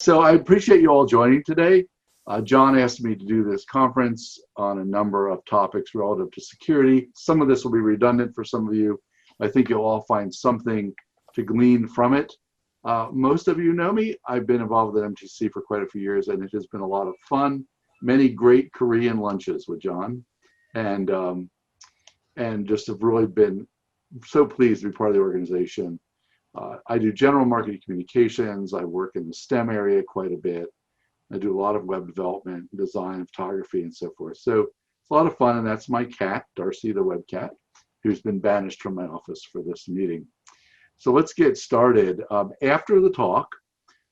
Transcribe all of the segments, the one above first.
So I appreciate you all joining today. John asked me to do this conference on a number of topics relative to security. Some of this will be redundant for some of you. I think you'll all find something to glean from it. Most of you know me. I've been involved with MTC for quite a few years, and it has been a lot of fun. Many great Korean lunches with John, and just have really been so pleased to be part of the organization. I do general marketing communications. I work in the STEM area quite a bit. I do a lot of web development, design, photography, and so forth. So it's a lot of fun, and that's my cat, Darcy the web cat, who's been banished from my office for this meeting. So let's get started. After the talk,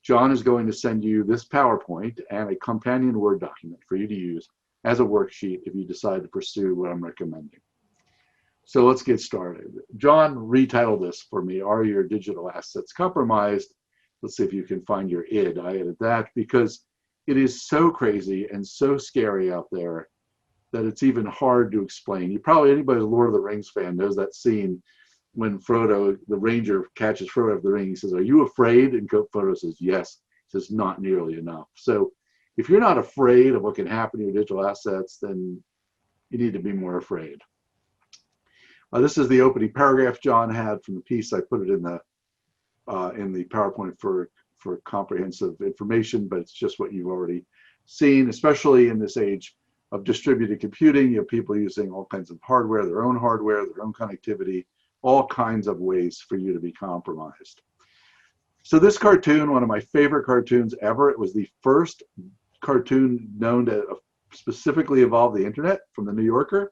John is going to send you this PowerPoint and a companion Word document for you to use as a worksheet if you decide to pursue what I'm recommending. So let's get started. John retitled this for me, Are Your Digital Assets Compromised? Let's see if you can find your id. I added that because it is so crazy and so scary out there that it's even hard to explain. Anybody who's a Lord of the Rings fan knows that scene when Frodo, the ranger, catches Frodo of the ring. He says, "Are you afraid?" And Frodo says, "Yes." He says, "Not nearly enough." So if you're not afraid of what can happen to your digital assets, then you need to be more afraid. This is the opening paragraph John had from the piece. I put it in the PowerPoint for comprehensive information, but it's just what you've already seen, especially in this age of distributed computing. You have people using all kinds of hardware, their own connectivity, all kinds of ways for you to be compromised. So this cartoon, one of my favorite cartoons ever, it was the first cartoon known to specifically evolve the internet from the New Yorker.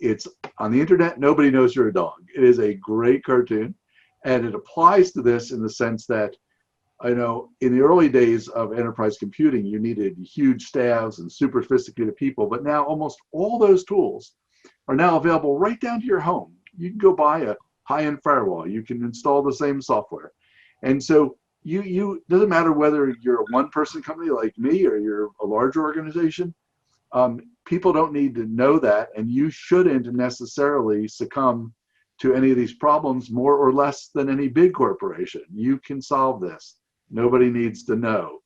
It's on the internet, nobody knows you're a dog. It is a great cartoon, and it applies to this in the sense that, I know in the early days of enterprise computing, you needed huge staffs and super sophisticated people, but now almost all those tools are now available right down to your home. You can go buy a high-end firewall. You can install the same software. And so you doesn't matter whether you're a one-person company like me or you're a larger organization, people don't need to know that, and you shouldn't necessarily succumb to any of these problems more or less than any big corporation. You can solve this. Nobody needs to know.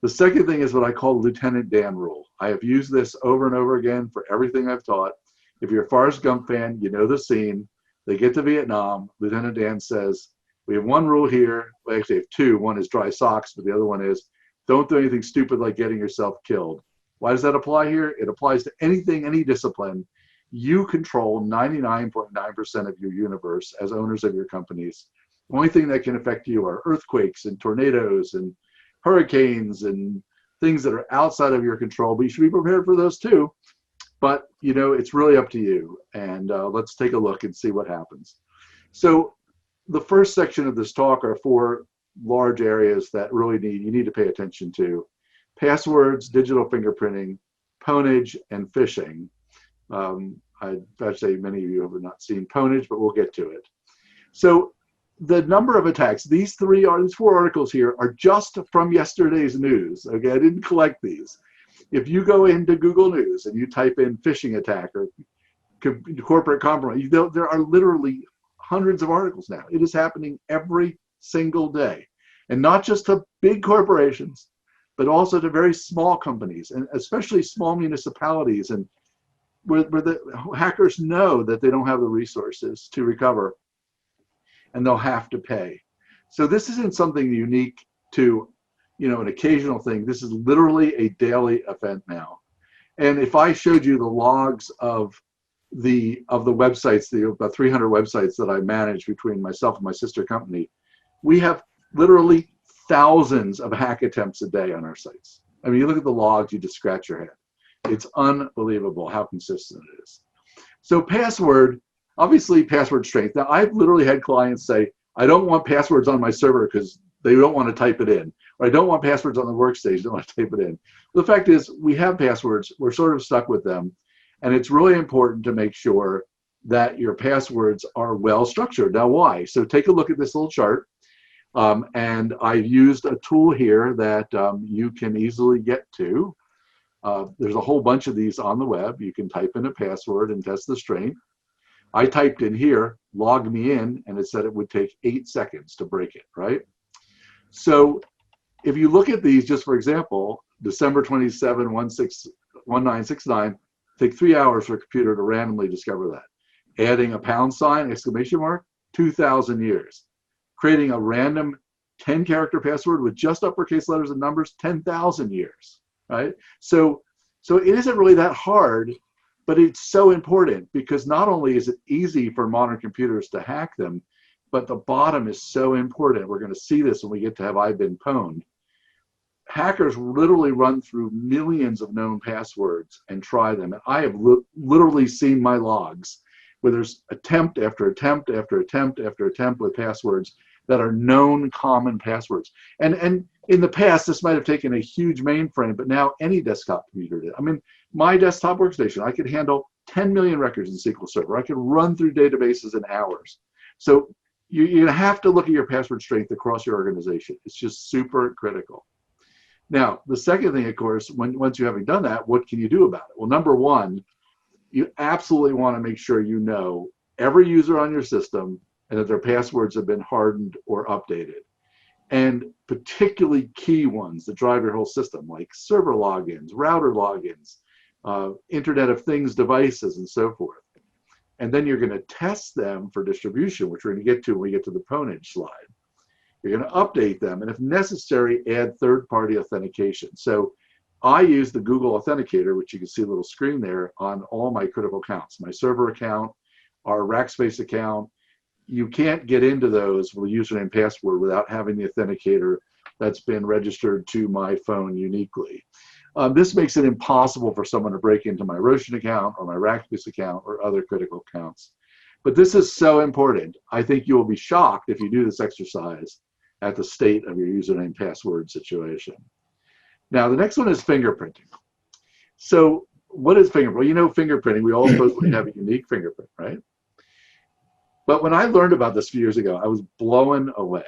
The second thing is what I call Lieutenant Dan rule. I have used this over and over again for everything I've taught. If you're a Forrest Gump fan, you know the scene. They get to Vietnam. Lieutenant Dan says, we have one rule here. We actually have two. One is dry socks, but the other one is don't do anything stupid like getting yourself killed. Why does that apply here? It applies to anything, any discipline. You control 99.9% of your universe as owners of your companies. The only thing that can affect you are earthquakes and tornadoes and hurricanes and things that are outside of your control, but you should be prepared for those too. But it's really up to you. And let's take a look and see what happens. So the first section of this talk are four large areas that you need to pay attention to. Passwords, digital fingerprinting, pwnage, and phishing. I'd say many of you have not seen pwnage, but we'll get to it. So the number of attacks, these four articles here are just from yesterday's news. Okay, I didn't collect these. If you go into Google News and you type in phishing attack or corporate compromise, there are literally hundreds of articles now. It is happening every single day. And not just to big corporations, but also to very small companies, and especially small municipalities, and where the hackers know that they don't have the resources to recover, and they'll have to pay. So this isn't something unique to, an occasional thing. This is literally a daily event now. And if I showed you the logs of the websites, the about 300 websites that I manage between myself and my sister company, we have literally thousands of hack attempts a day on our sites. I mean, you look at the logs, you just scratch your head. It's unbelievable how consistent it is. So obviously password strength. Now, I've literally had clients say, I don't want passwords on my server because they don't want to type it in. Or I don't want passwords on the workstation, don't want to type it in. The fact is, we have passwords, we're sort of stuck with them. And it's really important to make sure that your passwords are well structured. Now, why? So take a look at this little chart. And I've used a tool here that you can easily get to. There's a whole bunch of these on the web. You can type in a password and test the strength. I typed in here, log me in, and it said it would take 8 seconds to break it, right? So if you look at these, just for example, December 27, 1969, take 3 hours for a computer to randomly discover that. Adding a pound sign, exclamation mark, 2,000 years. Creating a random 10-character password with just uppercase letters and numbers, 10,000 years, right? So it isn't really that hard, but it's so important because not only is it easy for modern computers to hack them, but the bottom is so important. We're going to see this when we get to have I been pwned. Hackers literally run through millions of known passwords and try them. And I have literally seen my logs where there's attempt after attempt after attempt after attempt with passwords that are known common passwords. And in the past, this might have taken a huge mainframe, but now any desktop computer did. I mean, my desktop workstation, I could handle 10 million records in SQL Server. I could run through databases in hours. So you have to look at your password strength across your organization. It's just super critical. Now, the second thing, of course, once you having done that, what can you do about it? Well, number one, you absolutely want to make sure you know every user on your system and that their passwords have been hardened or updated. And particularly key ones that drive your whole system, like server logins, router logins, Internet of Things devices, and so forth. And then you're going to test them for distribution, which we're going to get to when we get to the pwnage slide. You're going to update them, and if necessary, add third-party authentication. So I use the Google Authenticator, which you can see a little screen there, on all my critical accounts. My server account, our Rackspace account. You can't get into those with a username and password without having the authenticator that's been registered to my phone uniquely. This makes it impossible for someone to break into my Roshan account or my Rackspace account or other critical accounts. But this is so important. I think you will be shocked if you do this exercise at the state of your username password situation. Now, the next one is fingerprinting. So what is fingerprinting? Well, you know fingerprinting, we all supposedly have a unique fingerprint, right? But when I learned about this a few years ago, I was blown away.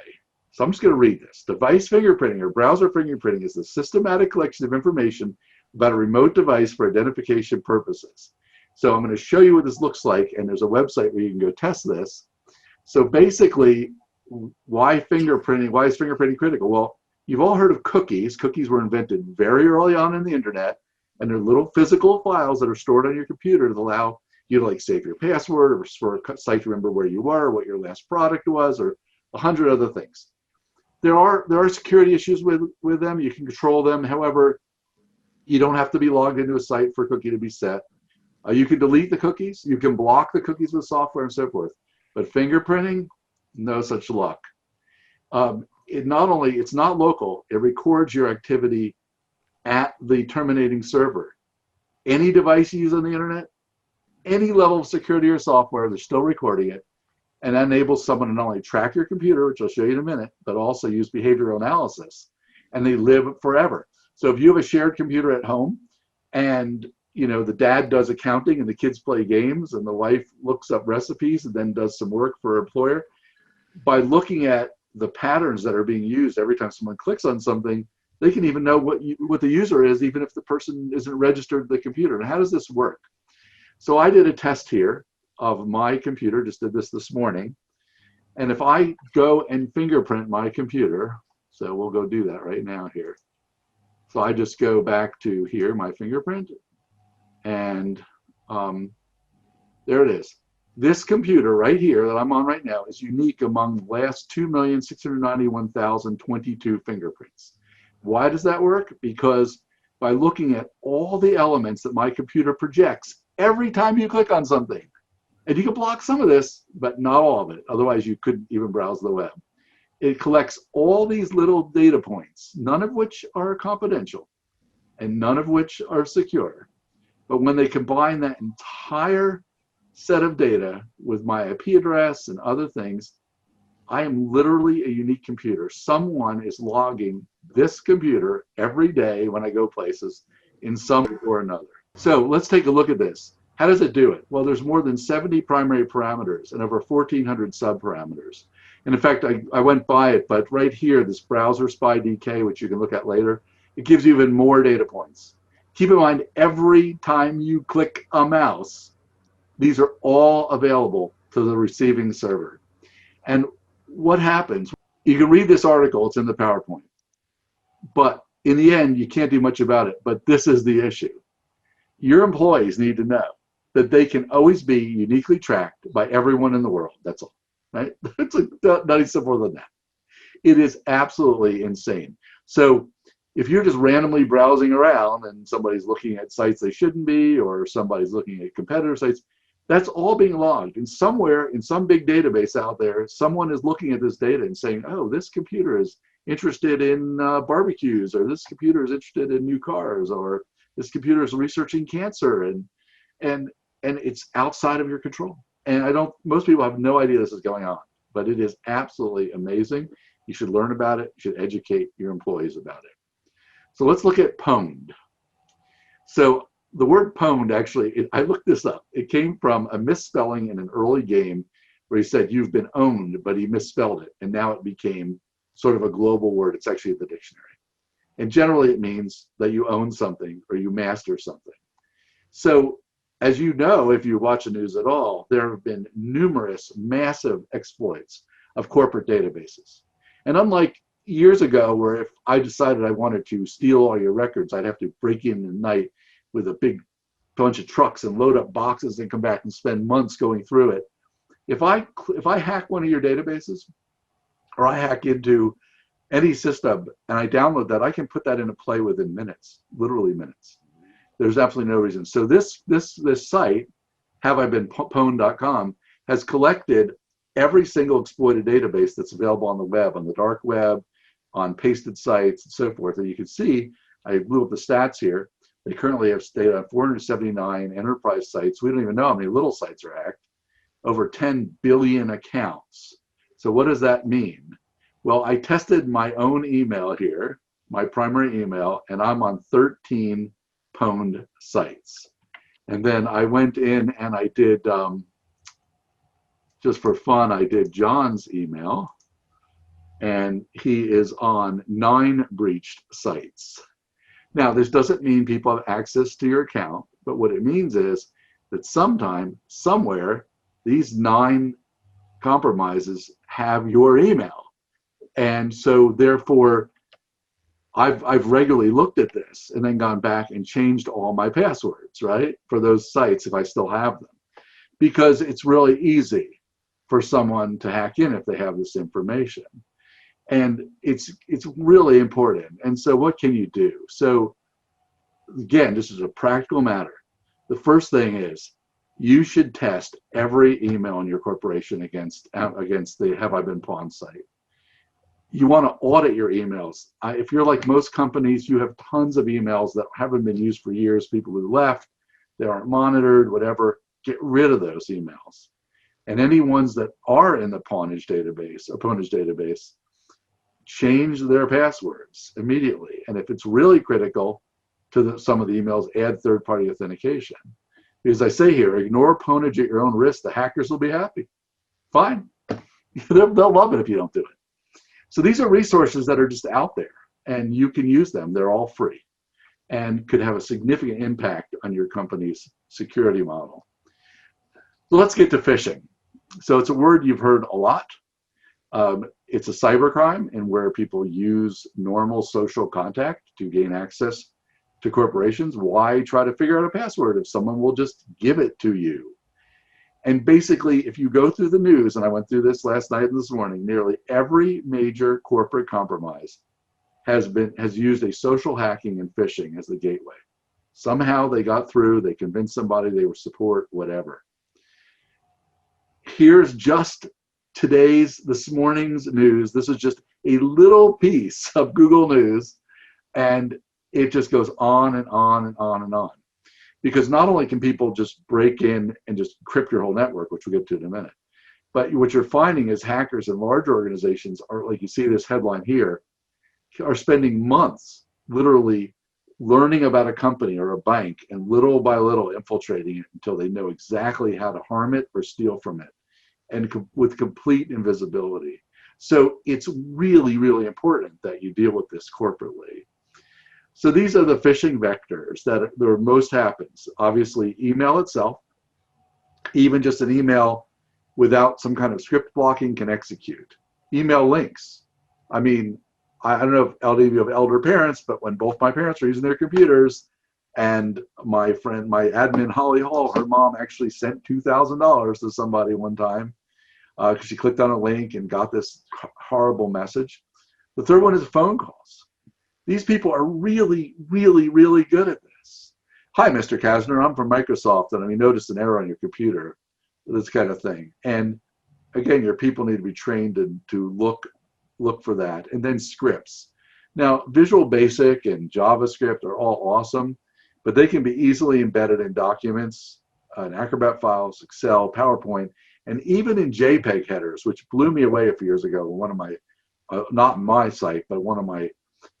So I'm just going to read this. Device fingerprinting or browser fingerprinting is the systematic collection of information about a remote device for identification purposes. So I'm going to show you what this looks like, and there's a website where you can go test this. So basically, why is fingerprinting critical? Well, you've all heard of cookies. Cookies were invented very early on in the internet, and they're little physical files that are stored on your computer that allow you to like save your password or for a site to remember where you were, what your last product was, or 100 other things. There are security issues with them. You can control them. However, you don't have to be logged into a site for a cookie to be set. You can delete the cookies. You can block the cookies with software and so forth. But fingerprinting, no such luck. It's not local. It records your activity at the terminating server. Any device you use on the internet, any level of security or software, they're still recording it. And that enables someone to not only track your computer, which I'll show you in a minute, but also use behavioral analysis. And they live forever. So if you have a shared computer at home and the dad does accounting and the kids play games and the wife looks up recipes and then does some work for her employer, by looking at the patterns that are being used every time someone clicks on something, they can even know what the user is, even if the person isn't registered to the computer. And how does this work? So I did a test here of my computer, just did this morning. And if I go and fingerprint my computer, so we'll go do that right now here. So I just go back to here, my fingerprint, and there it is. This computer right here that I'm on right now is unique among the last 2,691,022 fingerprints. Why does that work? Because by looking at all the elements that my computer projects every time you click on something, and you can block some of this, but not all of it. Otherwise, you couldn't even browse the web. It collects all these little data points, none of which are confidential and none of which are secure. But when they combine that entire set of data with my IP address and other things, I am literally a unique computer. Someone is logging this computer every day when I go places in some way or another. So let's take a look at this. How does it do it? Well, there's more than 70 primary parameters and over 1,400 subparameters. And in fact, I went by it, but right here, this browser spy DK, which you can look at later, it gives you even more data points. Keep in mind, every time you click a mouse, these are all available to the receiving server. And what happens? You can read this article, it's in the PowerPoint. But in the end, you can't do much about it. But this is the issue. Your employees need to know that they can always be uniquely tracked by everyone in the world. That's all, right? It's not any simpler than that. It is absolutely insane. So if you're just randomly browsing around and somebody's looking at sites they shouldn't be, or somebody's looking at competitor sites, that's all being logged. And somewhere in some big database out there, someone is looking at this data and saying, oh, this computer is interested in barbecues, or this computer is interested in new cars, or this computer is researching cancer, and it's outside of your control. And most people have no idea this is going on, but it is absolutely amazing. You should learn about it. You should educate your employees about it. So let's look at pwned. So the word pwned, actually, I looked this up. It came from a misspelling in an early game where he said you've been owned, but he misspelled it. And now it became sort of a global word. It's actually in the dictionary. And generally it means that you own something or you master something. So as you know, if you watch the news at all, there have been numerous massive exploits of corporate databases. And unlike years ago, where if I decided I wanted to steal all your records, I'd have to break in at night with a big bunch of trucks and load up boxes and come back and spend months going through it. If I hack one of your databases, or I hack into any system and I download that, I can put that into play within minutes, literally minutes. There's absolutely no reason. So this site, haveibeenpwned.com, has collected every single exploited database that's available on the web, on the dark web, on pasted sites, and so forth. And you can see, I blew up the stats here. They currently have stayed on 479 enterprise sites. We don't even know how many little sites are hacked. Over 10 billion accounts. So what does that mean? Well, I tested my own email here, my primary email, and I'm on 13 pwned sites. And then I went in and I did, just for fun, I did John's email, and he is on 9 breached sites. Now, this doesn't mean people have access to your account, but what it means is that sometime, somewhere, these 9 compromises have your email. And so therefore, I've regularly looked at this and then gone back and changed all my passwords, right, for those sites if I still have them, because it's really easy for someone to hack in if they have this information. And it's really important. And so what can you do? So again, this is a practical matter. The first thing is you should test every email in your corporation against the Have I Been Pawned site. You want to audit your emails. If you're like most companies, you have tons of emails that haven't been used for years, people who left, they aren't monitored, whatever. Get rid of those emails. And any ones that are in the pawnage database, change their passwords immediately. And if it's really critical to some of the emails, add third-party authentication. Because I say here, ignore pawnage at your own risk. The hackers will be happy. Fine. They'll love it if you don't do it. So these are resources that are just out there, and you can use them. They're all free and could have a significant impact on your company's security model. So let's get to phishing. So it's a word you've heard a lot. It's a cybercrime, and where people use normal social contact to gain access to corporations. Why try to figure out a password if someone will just give it to you? And basically, if you go through the news, and I went through this last night and this morning, nearly every major corporate compromise has used a social hacking and phishing as the gateway. Somehow they got through, they convinced somebody they were support, whatever. Here's just this morning's news. This is just a little piece of Google News, and it just goes on and on and on and on. Because not only can people just break in and just encrypt your whole network, which we'll get to in a minute, but what you're finding is hackers in large organizations are, like you see this headline here, are spending months literally learning about a company or a bank and little by little infiltrating it until they know exactly how to harm it or steal from it, and with complete invisibility. So it's really, really important that you deal with this corporately. So these are the phishing vectors that most happens. Obviously, email itself, even just an email without some kind of script blocking can execute. Email links. I mean, I don't know if LDV of elder parents, but when both my parents were using their computers, and my admin Holly Hall, her mom actually sent $2,000 to somebody one time because she clicked on a link and got this horrible message. The third one is phone calls. These people are really, really, really good at this. Hi, Mr. Kasner, I'm from Microsoft, and I noticed an error on your computer, this kind of thing. And again, your people need to be trained to look for that. And then scripts. Now, Visual Basic and JavaScript are all awesome, but they can be easily embedded in documents, in Acrobat files, Excel, PowerPoint, and even in JPEG headers, which blew me away a few years ago. One of my, not my site, but one of my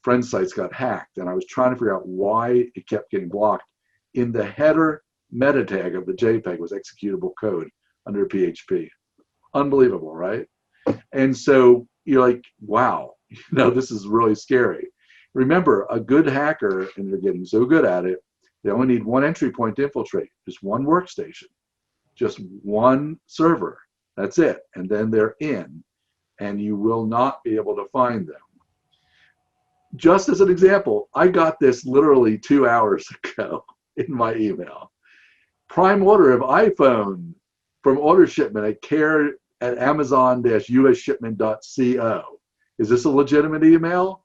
friend's sites got hacked, and I was trying to figure out why it kept getting blocked. In the header meta tag of the JPEG was executable code under PHP. Unbelievable, right? And so you're like, wow, this is really scary. Remember, a good hacker, and they're getting so good at it, they only need one entry point to infiltrate, just one workstation, just one server. That's it. And then they're in, and you will not be able to find them. Just as an example, I got this literally 2 hours ago in my email. Prime order of iPhone from order shipment at care@amazon-usshipment.co. Is this a legitimate email?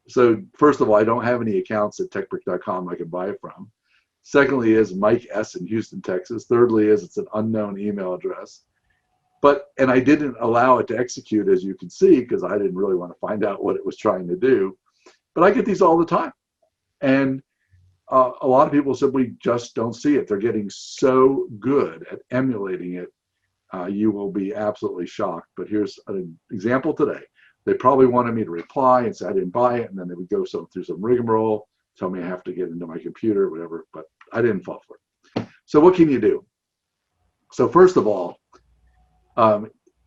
So first of all, I don't have any accounts at techbrick.com I can buy it from. Secondly is Mike S. in Houston, Texas. Thirdly is it's an unknown email address. And I didn't allow it to execute, as you can see, because I didn't really want to find out what it was trying to do. But I get these all the time. And a lot of people simply just don't see it. They're getting so good at emulating it, you will be absolutely shocked. But here's an example today. They probably wanted me to reply and say I didn't buy it, and then they would go through some rigmarole, tell me I have to get into my computer, whatever, but I didn't fall for it. So what can you do? So first of all,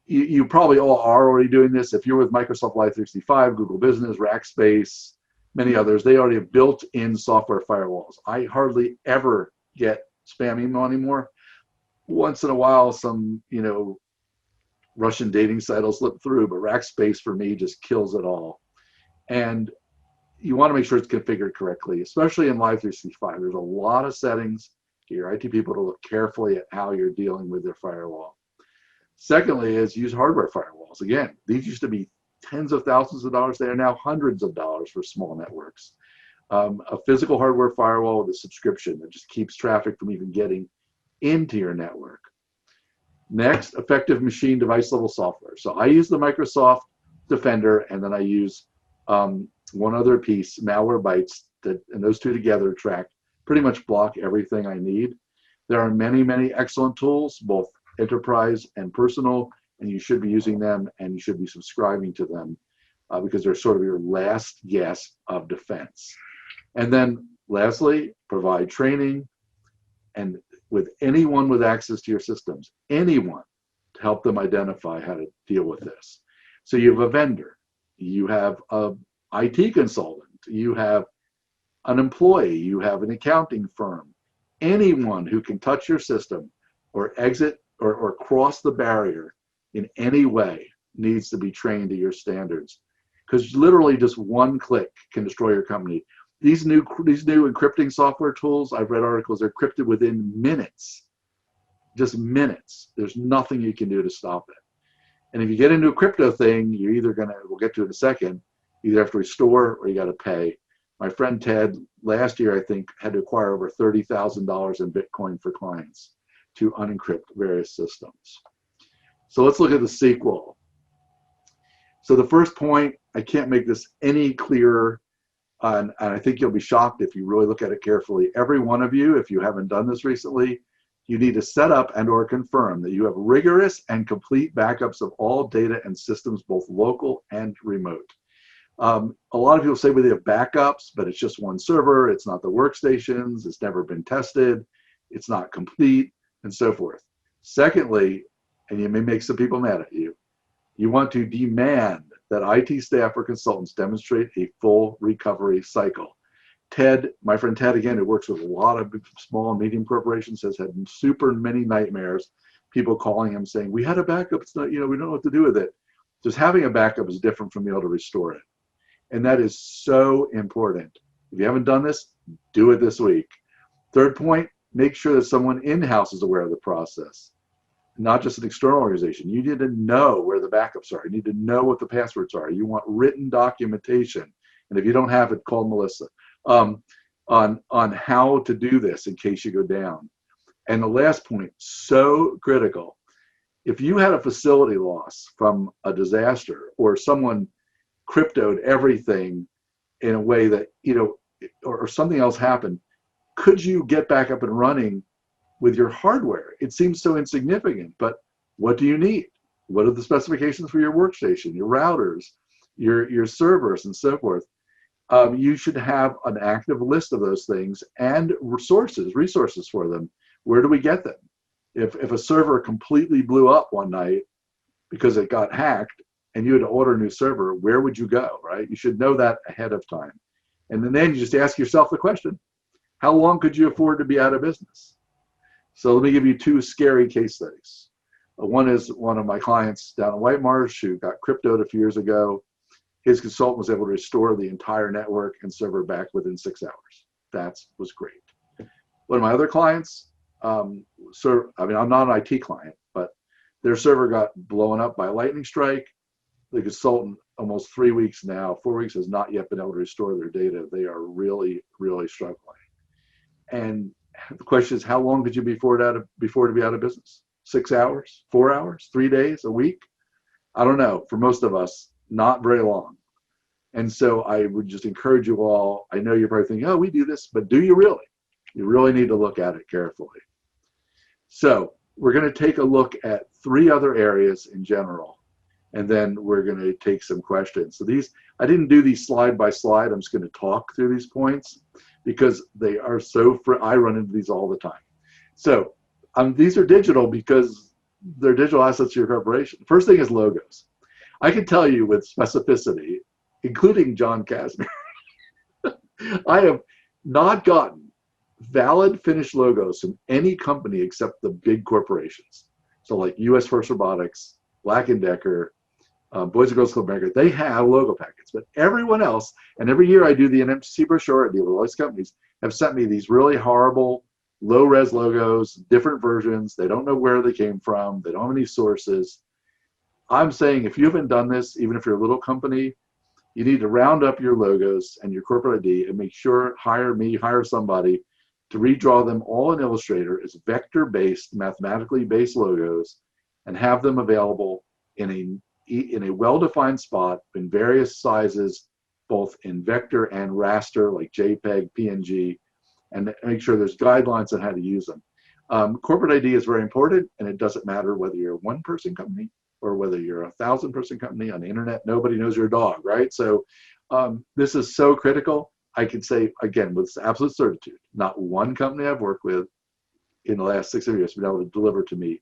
you probably all are already doing this. If you're with Microsoft Live 365, Google Business, Rackspace, many others, they already have built-in software firewalls. I hardly ever get spam email anymore. Once in a while, some Russian dating site will slip through, but Rackspace for me just kills it all. And you want to make sure it's configured correctly, especially in Live 365. There's a lot of settings. Get your IT people to look carefully at how you're dealing with their firewall. Secondly is use hardware firewalls. Again, these used to be tens of thousands of dollars. They are now hundreds of dollars for small networks. A physical hardware firewall with a subscription that just keeps traffic from even getting into your network. Next, effective machine device level software. So I use the Microsoft Defender, and then I use one other piece, Malwarebytes, and those two together pretty much block everything I need. There are many, many excellent tools, both enterprise and personal, and you should be using them, and you should be subscribing to them because they're sort of your last guess of defense. And then lastly, provide training and with anyone with access to your systems, anyone, to help them identify how to deal with this. So you have a vendor, you have an IT consultant, you have an employee, you have an accounting firm. Anyone who can touch your system or exit or cross the barrier in any way needs to be trained to your standards, because literally just one click can destroy your company. These new encrypting software tools, I've read articles, they're encrypted within minutes, just minutes. There's nothing you can do to stop it. And if you get into a crypto thing, you're either we'll get to it in a second, either have to restore or you got to pay. My friend Ted, last year, I think, had to acquire over $30,000 in Bitcoin for clients to unencrypt various systems. So let's look at the sequel. So the first point, I can't make this any clearer, and I think you'll be shocked if you really look at it carefully. Every one of you, if you haven't done this recently, you need to set up and or confirm that you have rigorous and complete backups of all data and systems, both local and remote. A lot of people say, well, they have backups, but it's just one server. It's not the workstations. It's never been tested. It's not complete, and so forth. Secondly, and you may make some people mad at you, you want to demand that IT staff or consultants demonstrate a full recovery cycle. Ted, my friend Ted, again, who works with a lot of small and medium corporations, has had super many nightmares. People calling him saying, we had a backup, it's not, we don't know what to do with it. Just having a backup is different from being able to restore it. And that is so important. If you haven't done this, do it this week. Third point, make sure that someone in-house is aware of the process, not just an external organization. You need to know where the backups are. You need to know what the passwords are. You want written documentation. And if you don't have it, call Melissa on how to do this in case you go down. And the last point, so critical. If you had a facility loss from a disaster or someone cryptoed everything in a way that, or something else happened, could you get back up and running with your hardware? It seems so insignificant, but what do you need? What are the specifications for your workstation, your routers, your servers, and so forth? You should have an active list of those things and resources for them. Where do we get them? If a server completely blew up one night because it got hacked and you had to order a new server, where would you go, right? You should know that ahead of time. And then you just ask yourself the question, how long could you afford to be out of business? So let me give you two scary case studies. One is one of my clients down in White Marsh who got cryptoed a few years ago. His consultant was able to restore the entire network and server back within 6 hours. That was great. One of my other clients, I'm not an IT client, but their server got blown up by a lightning strike. The consultant, almost 3 weeks now, 4 weeks, has not yet been able to restore their data. They are really, really struggling. And the question is, how long could you be before to be out of business? 6 hours, 4 hours, 3 days, a week? I don't know. For most of us, not very long. And so I would just encourage you all. I know you're probably thinking, oh, we do this, but do you really? You really need to look at it carefully. So we're going to take a look at 3 other areas in general, and then we're going to take some questions. So I didn't do these slide by slide. I'm just going to talk through these points because they are I run into these all the time. So these are digital because they're digital assets of your corporation. First thing is logos. I can tell you with specificity, including John Casner, I have not gotten valid finished logos from any company except the big corporations. So like US First Robotics, Black & Decker, Boys and Girls Club America, they have logo packets. But everyone else, and every year I do the NMTC brochure, I deal with all these companies, have sent me these really horrible low-res logos, different versions. They don't know where they came from. They don't have any sources. I'm saying if you haven't done this, even if you're a little company, you need to round up your logos and your corporate ID and make sure, hire somebody to redraw them all in Illustrator as vector-based, mathematically based logos and have them available in a well-defined spot in various sizes, both in vector and raster, like JPEG, PNG, and make sure there's guidelines on how to use them. Corporate ID is very important, and it doesn't matter whether you're a one-person company or whether you're a 1,000-person company on the internet. Nobody knows your dog, right? So this is so critical. I can say, again, with absolute certitude, not one company I've worked with in the last 6 years has been able to deliver to me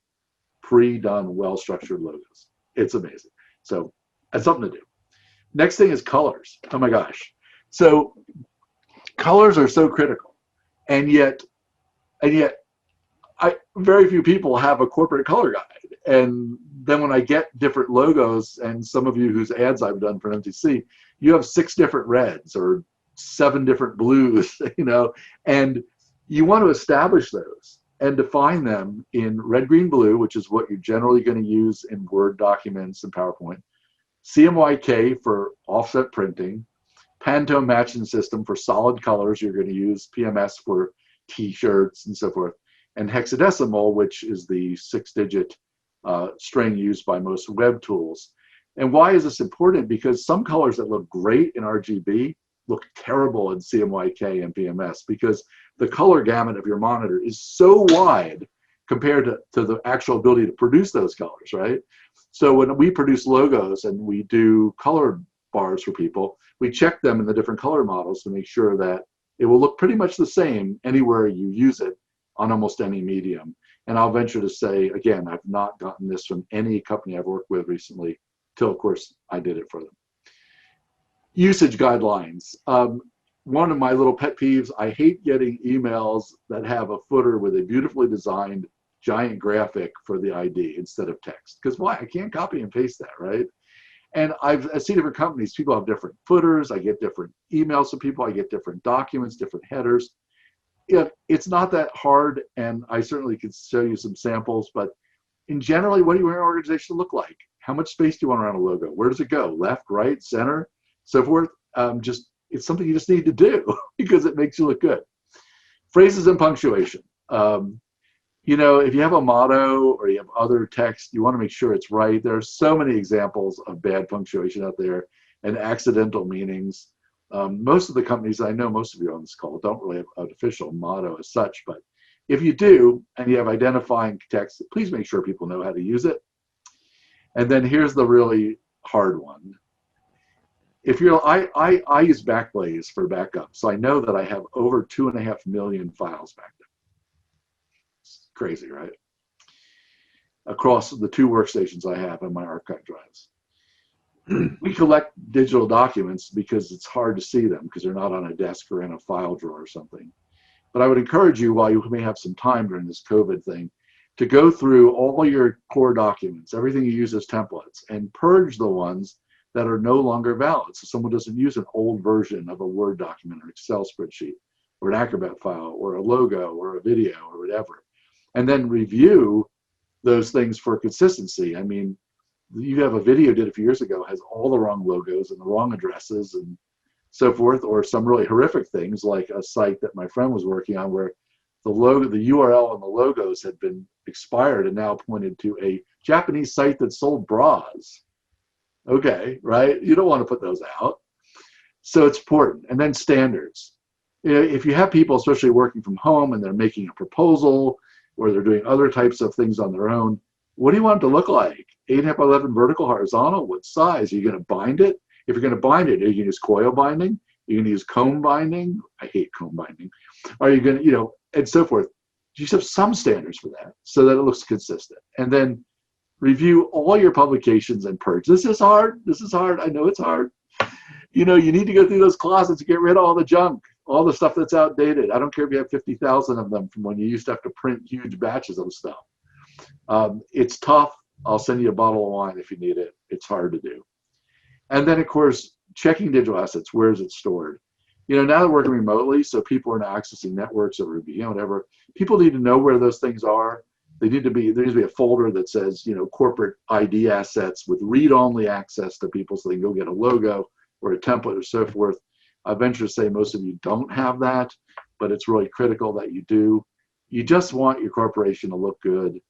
pre-done, well-structured logos. It's amazing. So that's something to do. Next thing is colors. Oh my gosh. So colors are so critical. And yet very few people have a corporate color guide. And then when I get different logos, and some of you whose ads I've done for MTC, you have 6 different reds or 7 different blues, and you want to establish those and define them in red, green, blue, which is what you're generally going to use in Word documents and PowerPoint, CMYK for offset printing, Pantone matching system for solid colors, you're going to use PMS for t-shirts and so forth, and hexadecimal, which is the 6-digit string used by most web tools. And why is this important? Because some colors that look great in RGB look terrible in CMYK and PMS because the color gamut of your monitor is so wide compared to the actual ability to produce those colors, right? So when we produce logos and we do color bars for people, we check them in the different color models to make sure that it will look pretty much the same anywhere you use it on almost any medium. And I'll venture to say, again, I've not gotten this from any company I've worked with recently, till of course I did it for them. Usage guidelines. One of my little pet peeves, I hate getting emails that have a footer with a beautifully designed giant graphic for the ID instead of text. Because why? I can't copy and paste that, right? And I see different companies, people have different footers, I get different emails from people, I get different documents, different headers. It's not that hard, and I certainly could show you some samples, but in generally, what do you want your organization to look like? How much space do you want around a logo? Where does it go? Left, right, center, so forth. It's something you just need to do because it makes you look good. Phrases and punctuation. If you have a motto or you have other text, you want to make sure it's right. There are so many examples of bad punctuation out there and accidental meanings. Most of the companies, I know most of you on this call, don't really have an official motto as such, but if you do and you have identifying text, please make sure people know how to use it. And then here's the really hard one. I use Backblaze for backup, so I know that I have over 2.5 million files backed up. It's crazy, right? Across the 2 workstations I have in my archive drives. We collect digital documents because it's hard to see them because they're not on a desk or in a file drawer or something. But I would encourage you, while you may have some time during this COVID thing, to go through all your core documents, everything you use as templates, and purge the ones that are no longer valid. So someone doesn't use an old version of a Word document or Excel spreadsheet or an Acrobat file or a logo or a video or whatever. And then review those things for consistency. I mean, you have a video did a few years ago, has all the wrong logos and the wrong addresses and so forth, or some really horrific things like a site that my friend was working on where the URL and the logos had been expired and now pointed to a Japanese site that sold bras. Okay, right? You don't want to put those out. So it's important. And then standards. If you have people, especially working from home, and they're making a proposal or they're doing other types of things on their own, what do you want it to look like? 8.5 by 11 vertical, horizontal? What size? Are you going to bind it? If you're going to bind it, are you going to use coil binding? Are you going to use comb binding? I hate comb binding. Are you going to, and so forth. You should have some standards for that so that it looks consistent. And then review all your publications and purge. This is hard. This is hard. I know it's hard. You need to go through those closets to get rid of all the junk, all the stuff that's outdated. I don't care if you have 50,000 of them from when you used to have to print huge batches of stuff. It's tough. I'll send you a bottle of wine if you need it. It's hard to do. And then, of course, checking digital assets. Where is it stored? Now that we're working remotely, so people are now accessing networks or whatever, people need to know where those things are. There needs to be a folder that says, corporate ID assets with read-only access to people so they can go get a logo or a template or so forth. I venture to say most of you don't have that, but it's really critical that you do. You just want your corporation to look good,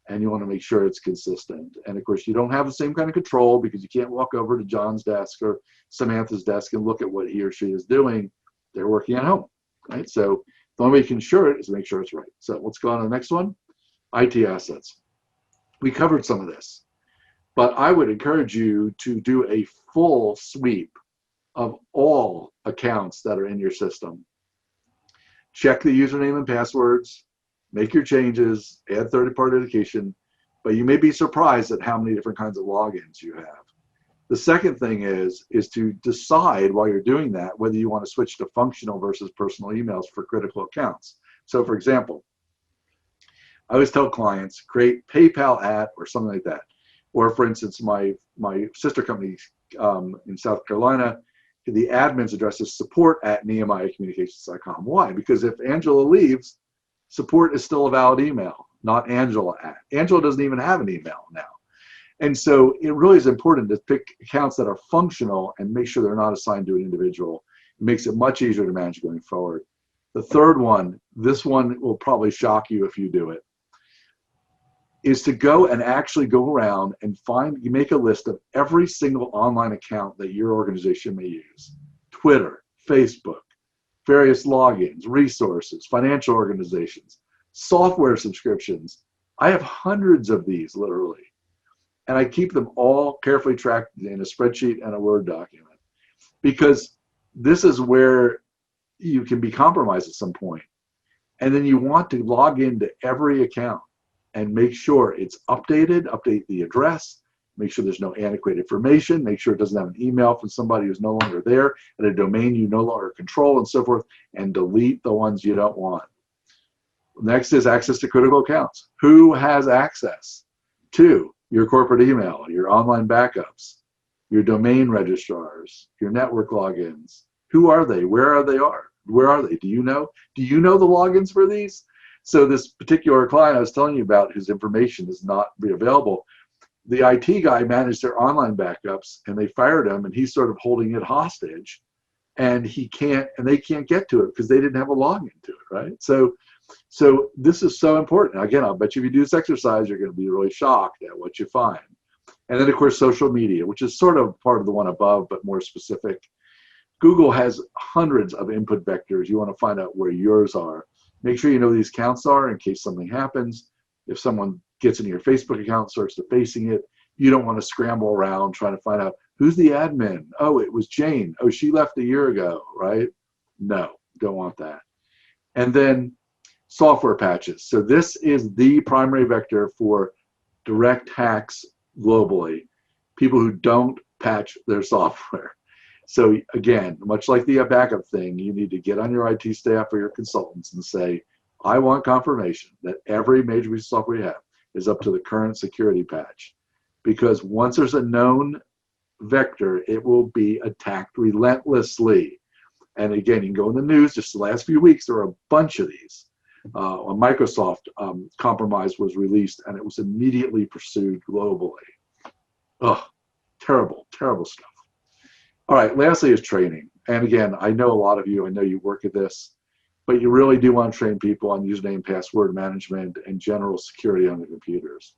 and you want to make sure it's consistent. And of course, you don't have the same kind of control because you can't walk over to John's desk or Samantha's desk and look at what he or she is doing. They're working at home, right? So the only way you can ensure it is to make sure it's right. So let's go on to the next one. IT assets. We covered some of this, but I would encourage you to do a full sweep of all accounts that are in your system. Check the username and passwords, make your changes, add third-party authentication, but you may be surprised at how many different kinds of logins you have. The second thing is to decide while you're doing that whether you want to switch to functional versus personal emails for critical accounts. So for example, I always tell clients, create PayPal at or something like that. Or for instance, my sister company in South Carolina, the admin's address is support@nehemiahcommunications.com. Why? Because if Angela leaves, support is still a valid email, not Angela at. Angela doesn't even have an email now. And so it really is important to pick accounts that are functional and make sure they're not assigned to an individual. It makes it much easier to manage going forward. The third one, this one will probably shock you if you do it, is to go and actually go around and you make a list of every single online account that your organization may use. Twitter, Facebook, various logins, resources, financial organizations, software subscriptions. I have hundreds of these literally. And I keep them all carefully tracked in a spreadsheet and a Word document because this is where you can be compromised at some point. And then you want to log into every account and make sure it's updated, update the address, make sure there's no antiquated information, make sure it doesn't have an email from somebody who's no longer there and a domain you no longer control and so forth, and delete the ones you don't want. Next is access to critical accounts. Who has access to your corporate email, your online backups? your domain registrars, your network logins. Who are they? Where are they? Where are they? Do you know? Do you know the logins for these? So this particular client I was telling you about, whose information is not available, the IT guy managed their online backups, and they fired him, and he's sort of holding it hostage, and they can't get to it because they didn't have a login to it, right? So this is so important. Again, I'll bet you if you do this exercise, you're going to be really shocked at what you find. And then, of course, social media, which is sort of part of the one above, but more specific. Google has hundreds of input vectors. You want to find out where yours are. Make sure you know who these accounts are in case something happens. If someone gets into your Facebook account, starts defacing it, you don't want to scramble around trying to find out who's the admin. Oh, it was Jane. Oh, she left a year ago, right? No, don't want that. And then software patches. So this is the primary vector for direct hacks globally, people who don't patch their software. So again, much like the backup thing, you need to get on your IT staff or your consultants and say, I want confirmation that every major piece of software you have is up to the current security patch. Because once there's a known vector, it will be attacked relentlessly. And again, you can go in the news, just the last few weeks, there are a bunch of these. A Microsoft compromise was released, and it was immediately pursued globally. Oh, terrible, terrible stuff. All right, lastly is training. And again, I know a lot of you, I know you work at this, but you really do want to train people on username, password management, and general security on the computers.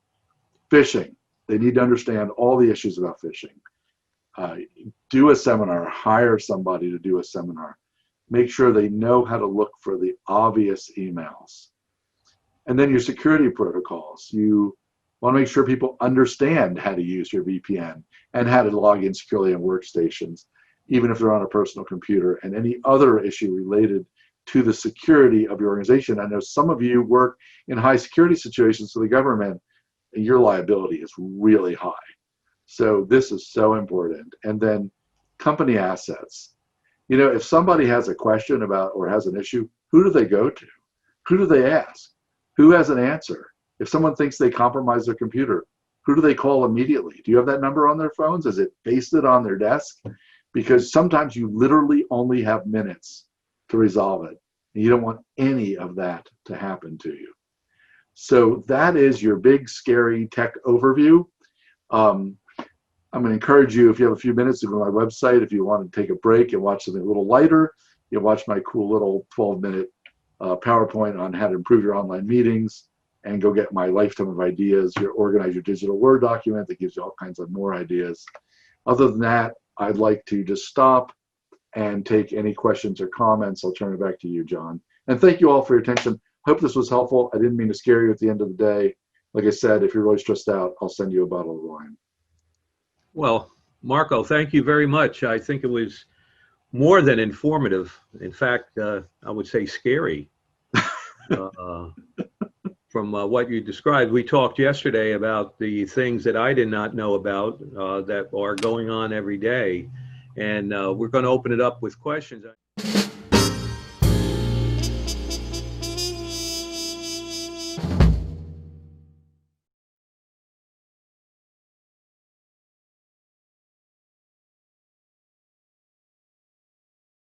Phishing, they need to understand all the issues about phishing. Do a seminar, hire somebody to do a seminar. Make sure they know how to look for the obvious emails. And then your security protocols. You want to make sure people understand how to use your VPN and how to log in securely on workstations, even if they're on a personal computer, and any other issue related to the security of your organization. I know some of you work in high security situations for the government, and your liability is really high. So this is so important. And then company assets. You know, if somebody has a question about or has an issue, who do they go to? Who do they ask? Who has an answer? If someone thinks they compromised their computer, who do they call immediately? Do you have that number on their phones? Is it pasted on their desk? Because sometimes you literally only have minutes to resolve it. And you don't want any of that to happen to you. So that is your big, scary tech overview. I'm going to encourage you, if you have a few minutes, to go to my website. If you want to take a break and watch something a little lighter, you watch my cool little 12-minute PowerPoint on how to improve your online meetings, and go get my lifetime of ideas, organize your digital Word document that gives you all kinds of more ideas. Other than that, I'd like to just stop and take any questions or comments. I'll turn it back to you, John. And thank you all for your attention. Hope this was helpful. I didn't mean to scare you at the end of the day. Like I said, if you're really stressed out, I'll send you a bottle of wine. Well, Marco, thank you very much. I think it was more than informative. In fact, I would say scary. From what you described, we talked yesterday about the things that I did not know about that are going on every day. And we're going to open it up with questions.